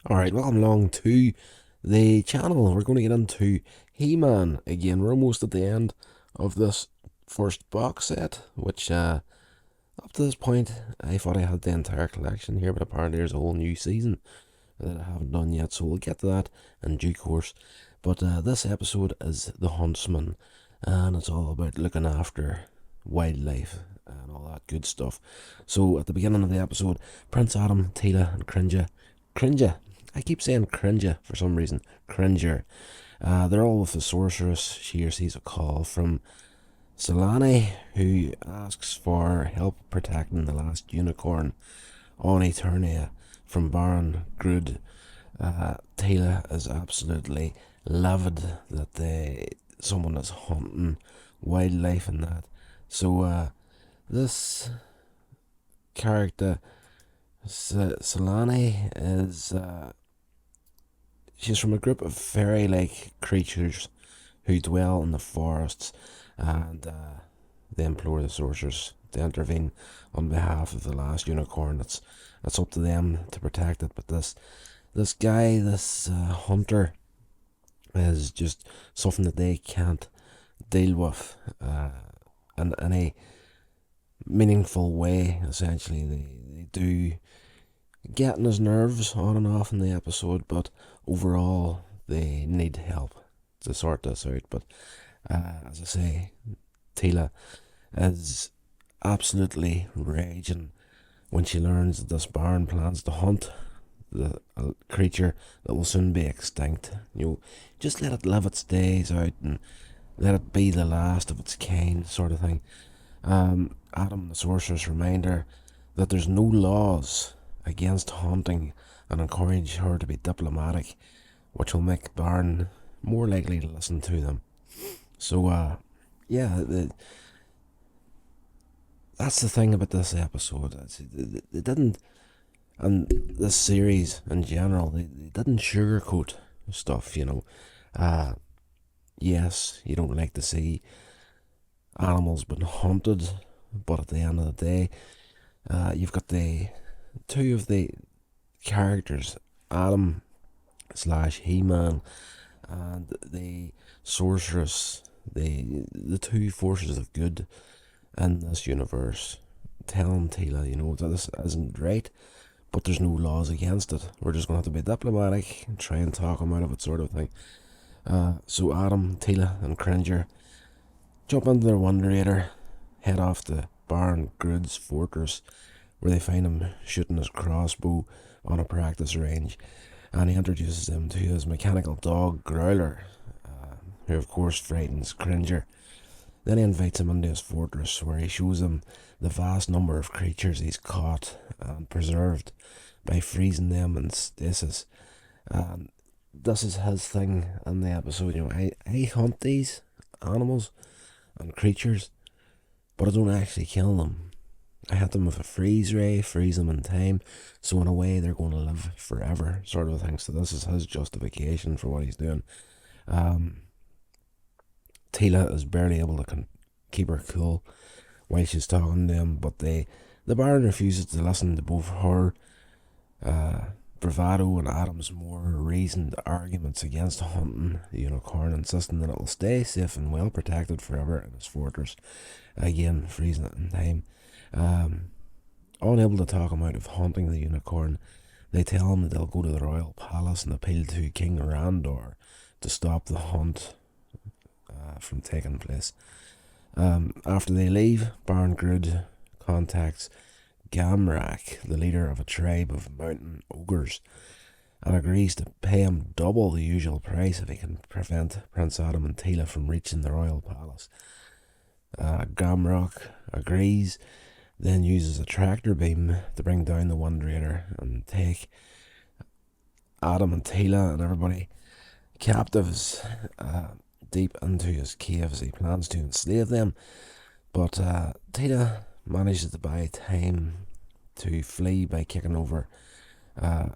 Alright, welcome along to the channel. We're going to get into He-Man again. We're almost at the end of this first box set, which up to this point I thought I had the entire collection here, but apparently there's a whole new season that I haven't done yet, so we'll get to that in due course. But this episode is The Huntsman, and it's all about looking after wildlife and all that good stuff. So at the beginning of the episode, Prince Adam, Teela and Cringer, I keep saying Cringer for some reason, Cringer, they're all with the sorceress. She receives a call from Solani, who asks for help protecting the last unicorn on Eternia from Baron Grod. Teela is absolutely livid that someone is hunting wildlife and that. So this character, Solani, is she's from a group of fairy-like creatures who dwell in the forests, and they implore the sorcerers to intervene on behalf of the last unicorn. It's up to them to protect it, but this guy, this hunter, is just something that they can't deal with in any meaningful way. Essentially, they do get on his nerves on and off in the episode, but overall they need help to sort this out. But as I say, Teela is absolutely raging when she learns that this Baron plans to hunt the creature that will soon be extinct. Just let it live its days out and let it be the last of its kind, sort of thing. Adam the sorceress remind her that there's no laws against hunting and encourage her to be diplomatic, which will make Baron more likely to listen to them. So, yeah, that's the thing about this episode. They didn't, and this series in general, they didn't sugarcoat stuff. Yes, you don't like to see animals being hunted, but at the end of the day, you've got the two of the characters, Adam slash He-Man and the sorceress, the two forces of good in this universe, telling Teela, that this isn't right, but there's no laws against it. We're just going to have to be diplomatic and try and talk him out of it, sort of thing. So Adam, Teela and Cringer jump into their Wonder Eater, head off to Baron Grod's fortress, where they find him shooting his crossbow on a practice range, and he introduces them to his mechanical dog Growler, who of course frightens Cringer. Then he invites him into his fortress, where he shows him the vast number of creatures he's caught and preserved by freezing them in stasis. And this is his thing in the episode. I hunt these animals and creatures, but I don't actually kill them. I hit them with a freeze ray, freeze them in time, so in a way they're going to live forever, sort of thing. So this is his justification for what he's doing. Teela is barely able to keep her cool while she's talking to him, but the Baron refuses to listen to both her bravado and Adam's more reasoned arguments against hunting the unicorn, insisting that it will stay safe and well protected forever in his fortress. Again, freezing it in time. Unable to talk him out of hunting the unicorn, they tell him that they'll go to the royal palace and appeal to King Randor to stop the hunt from taking place. After they leave, Baron Grod contacts Gamrak, the leader of a tribe of mountain ogres, and agrees to pay him double the usual price if he can prevent Prince Adam and Teela from reaching the royal palace. Gamrak agrees, then uses a tractor beam to bring down the Wonder Eater and take Adam and Teela and everybody captives deep into his caves. He plans to enslave them, but Teela manages to buy time to flee by kicking over a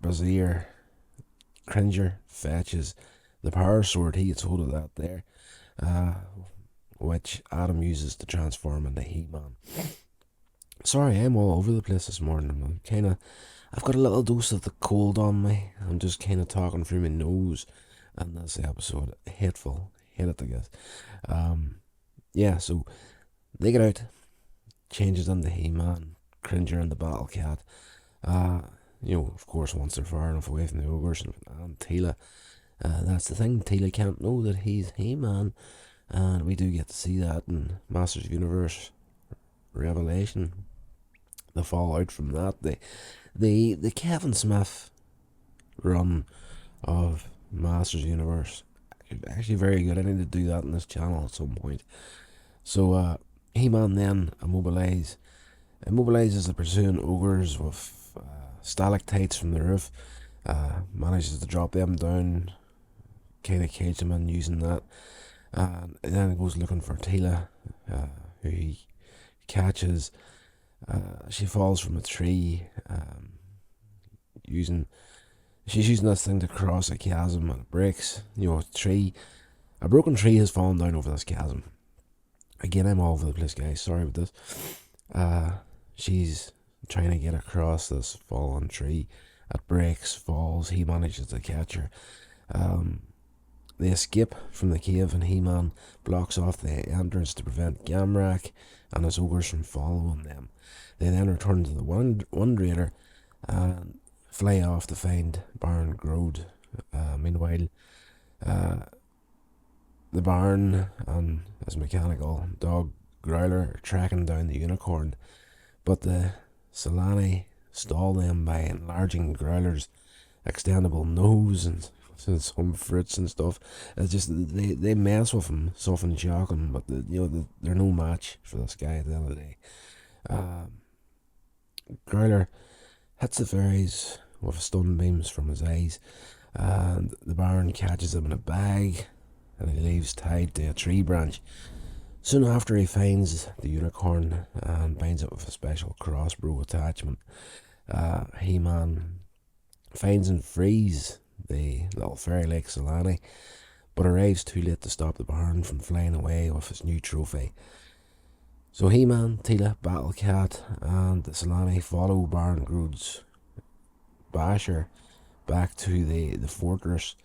brazier. Cringer fetches the power sword. He gets hold of that there, which Adam uses to transform into He-Man. Sorry, I'm all over the place this morning. I've got a little dose of the cold on me. I'm just kind of talking through my nose, and this episode hateful, hate it, I guess. Um, yeah, so they get out, changes into He-Man, Cringer and the Battle Cat. Uh, of course, once they're far enough away from the ogres and Teela, that's the thing. Teela can't know that he's He-Man, and we do get to see that in Masters of Universe Revelation. The fallout from that, the Kevin Smith run of Masters Universe, actually very good. I need to do that on this channel at some point. So He-Man then immobilizes the pursuing ogres with stalactites from the roof. Manages to drop them down, kind of cage them in using that, and then goes looking for Teela, who he catches. She falls from a tree, she's using this thing to cross a chasm, and it breaks. A broken tree has fallen down over this chasm. Again, I'm all over the place, guys. Sorry about this. She's trying to get across this fallen tree. It breaks, falls. He manages to catch her. They escape from the cave, and He-Man blocks off the entrance to prevent Gamrak and his ogres from following them. They then return to the Wundrator and fly off to find Baron Grod. Meanwhile, the Baron and his mechanical dog Growler are tracking down the unicorn, but the Solani stall them by enlarging Growler's extendable nose and some fruits and stuff. It's just they mess with him, something shocking, but they're no match for this guy at the end of the day. Growler hits the fairies with stun beams from his eyes, and the Baron catches him in a bag, and he leaves tied to a tree branch. Soon after, he finds the unicorn and binds it with a special crossbow attachment. He-Man finds and frees the little fairy like Solani, but arrives too late to stop the Baron from flying away with his new trophy. So He-Man, Teela, Battle Cat, and the Solani follow Baron Grod's basher back to the fortress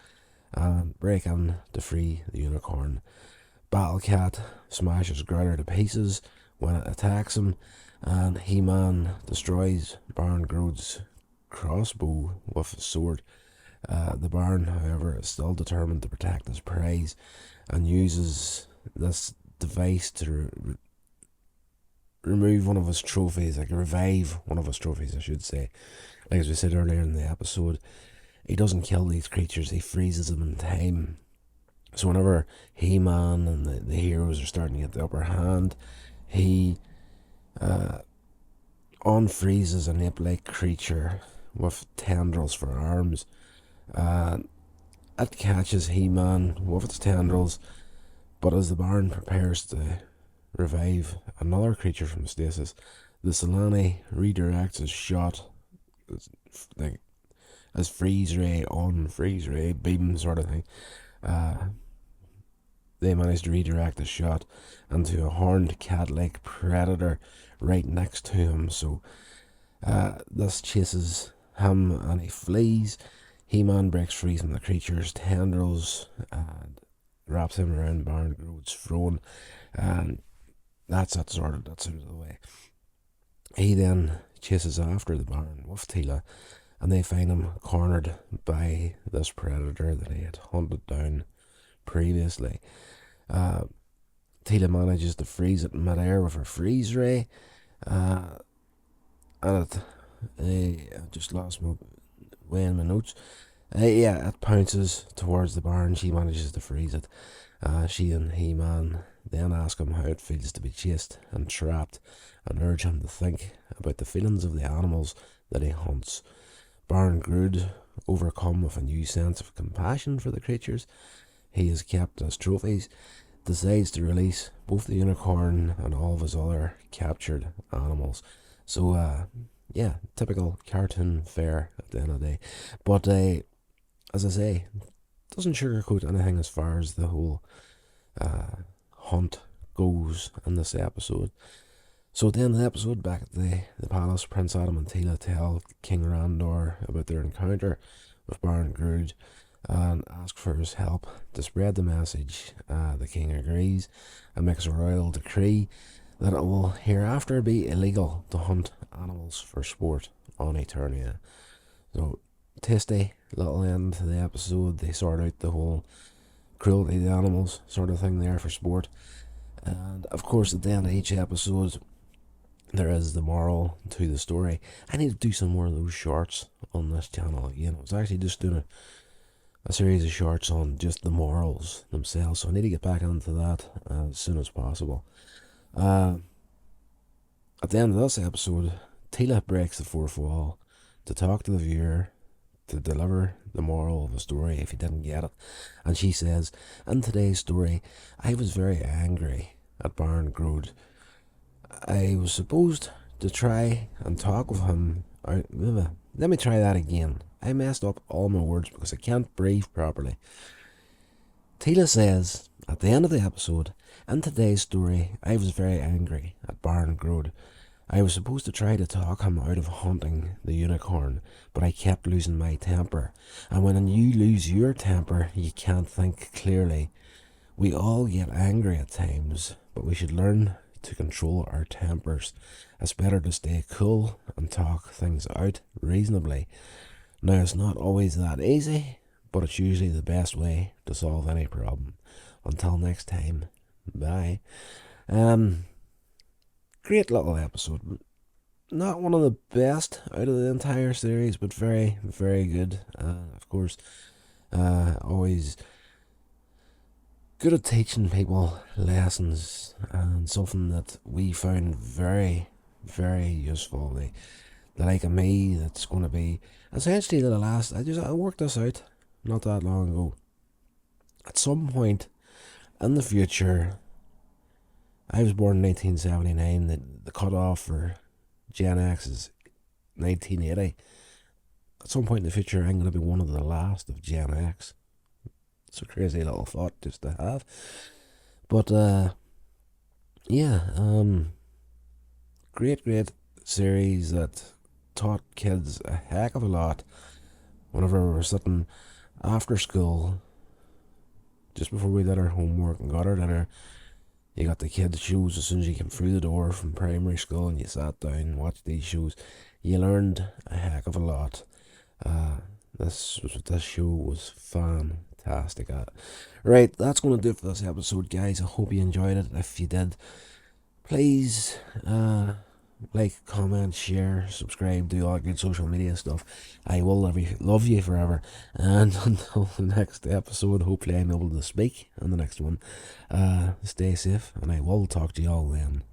and break in to free the unicorn. Battle Cat smashes Growler to pieces when it attacks him, and He-Man destroys Baron Grod's crossbow with his sword. The Baron, however, is still determined to protect his prize and uses this device to remove one of his trophies, like revive one of his trophies, I should say. Like as we said earlier in the episode, he doesn't kill these creatures, he freezes them in time. So whenever He-Man and the heroes are starting to get the upper hand, he unfreezes an ape-like creature with tendrils for arms. It catches He-Man with its tendrils, but as the Baron prepares to revive another creature from stasis, the Solani redirects his shot as freeze ray on freeze ray beam sort of thing. They manage to redirect the shot into a horned cat-like predator right next to him. So this chases him and he flees. He-Man breaks free from the creature's tendrils and wraps him around Baron Grod's throne, and that's it sorted. That's out of the way. He then chases after the Baron with Teela, and they find him cornered by this predator that he had hunted down previously. Teela manages to freeze it in midair with her freeze ray, and I just lost my way in my notes. It pounces towards the Baron. She manages to freeze it. She and He-Man then ask him how it feels to be chased and trapped, and urge him to think about the feelings of the animals that he hunts. Baron Grod, overcome with a new sense of compassion for the creatures he has kept as trophies, decides to release both the unicorn and all of his other captured animals. So, typical cartoon fare at the end of the day. But, as I say, doesn't sugarcoat anything as far as the whole hunt goes in this episode. So at the end of the episode, back at the palace, Prince Adam and Teela tell King Randor about their encounter with Baron Grod and ask for his help to spread the message. The king agrees and makes a royal decree that it will hereafter be illegal to hunt animals for sport on Eternia. So, tasty little end to the episode. They sort out the whole cruelty to animals sort of thing there for sport. And of course, at the end of each episode, there is the moral to the story. I need to do some more of those shorts on this channel again. I was actually just doing a series of shorts on just the morals themselves, so I need to get back into that as soon as possible. At the end of this episode, Teela breaks the fourth wall to talk to the viewer, to deliver the moral of the story if you didn't get it. And she says, in today's story, I was very angry at Baron Grod. I was supposed to try and talk with him. Let me try that again. I messed up all my words because I can't breathe properly. Teela says, at the end of the episode, in today's story, I was very angry at Baron Grod. I was supposed to try to talk him out of hunting the unicorn, but I kept losing my temper. And when you lose your temper, you can't think clearly. We all get angry at times, but we should learn to control our tempers. It's better to stay cool and talk things out reasonably. Now, it's not always that easy, but it's usually the best way to solve any problem. Until next time, bye. Great little episode. Not one of the best out of the entire series, but very, very good. Of course, always good at teaching people lessons, and something that we found very, very useful. The like of me, that's going to be essentially the last. I worked this out not that long ago. At some point in the future, I was born in 1979. The cutoff for Gen X is 1980. At some point in the future, I'm going to be one of the last of Gen X. It's a crazy little thought just to have. But, great series that taught kids a heck of a lot. Whenever we were sitting after school, just before we did our homework and got our dinner, you got the kids' shows as soon as you came through the door from primary school, and you sat down and watched these shows. You learned a heck of a lot. This show was fantastic at. Right, that's going to do it for this episode, guys. I hope you enjoyed it. If you did, please like, comment, share, subscribe, do all that good social media stuff. I will love you forever. And until the next episode, hopefully I'm able to speak in the next one. Stay safe, and I will talk to you all then.